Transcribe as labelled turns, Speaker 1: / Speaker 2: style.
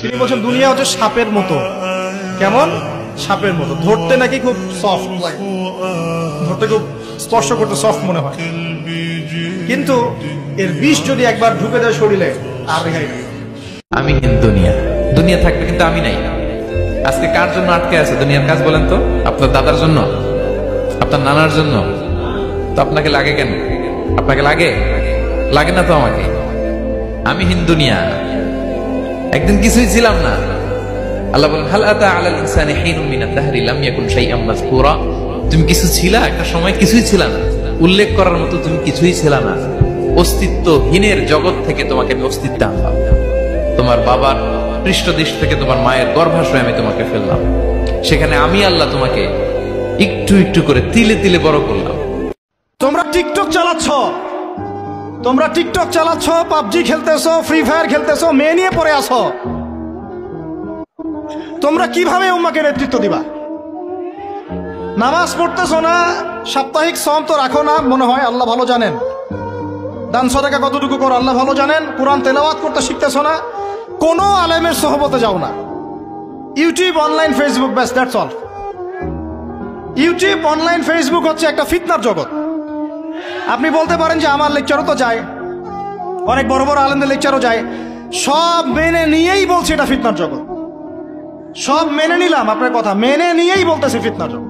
Speaker 1: তিনি বলছেন দুনিয়া হচ্ছে সাপের মতো। কেমন? সাপের মতো, ধরতে নাকি খুব সফট লাগে, ধরতে খুব স্পর্শ করতে সফট মনে হয়, কিন্তু এর বিষ যদি একবার ঢুকে যায় শরীরে আর রেহাই নেই।
Speaker 2: আমি দুনিয়া, দুনিয়া থাকবে কিন্তু আমি নাই। আজকে কার জন্য আটকে আছে দুনিয়ার কাজ বলেন তো? আপনার দাদার জন্য, আপনার নানার জন্য? তো আপনাকে লাগে কেন? আপনাকে লাগে? লাগে না তো আমাকে। আমি দুনিয়া, একদিন কিছুই ছিলাম না। আল্লাহ বলেন হাল আতা আলাল ইনসানি হিনুম মিনাদ দাহরি লাম ইয়াকুন শাইআম মাযকুরা। তুমি কিছু ছিলা, একটা সময় কিছুই ছিল না, উল্লেখ করার মতো তুমি কিছুই ছিল না। অস্তিত্বহীনের জগৎ থেকে তোমাকে আমি অস্তিত্ব আনলাম। তোমার বাবার পৃষ্ঠদেশ থেকে তোমার মায়ের গর্ভাশয়ে আমি তোমাকে ফেললাম। সেখানে আমি আল্লাহ তোমাকে একটু একটু করে তিলে তিলে বড় করলাম।
Speaker 1: তোমরা টিকটক চালাচ্ছ, তোমরা টিকটক চালাচ্ছ, পাবজি খেলতেছো, ফ্রি ফায়ার খেলতেছো, মেয়ে নিয়ে পড়ে আসো। তোমরা কিভাবে উম্মাকে নেতৃত্ব দিবা? নামাজ পড়তেছো না, সাপ্তাহিক সওম তো রাখো না মনে হয়, আল্লাহ ভালো জানেন। দান সদকা কতটুকু করো আল্লাহ ভালো জানেন। কোরআন তেলাওয়াত করতে শিখতেছো না, কোনো আলেমের সোহবতে যাও না। ইউটিউব, অনলাইন, ফেসবুক, ব্যাস, that's all. YouTube, online, Facebook হচ্ছে একটা ফিতনার জগৎ। আপনি বলতে পারেন যে আমার লেকচারও তো যায়, অনেক বড় বড় আলেমদের লেকচারও যায়, সব মেনে নিয়েই বলছে এটা ফিতনার জগৎ। সব মেনে নিলাম, আপনার কথা মেনে নিয়েই বলতেছে ফিতনার জগৎ।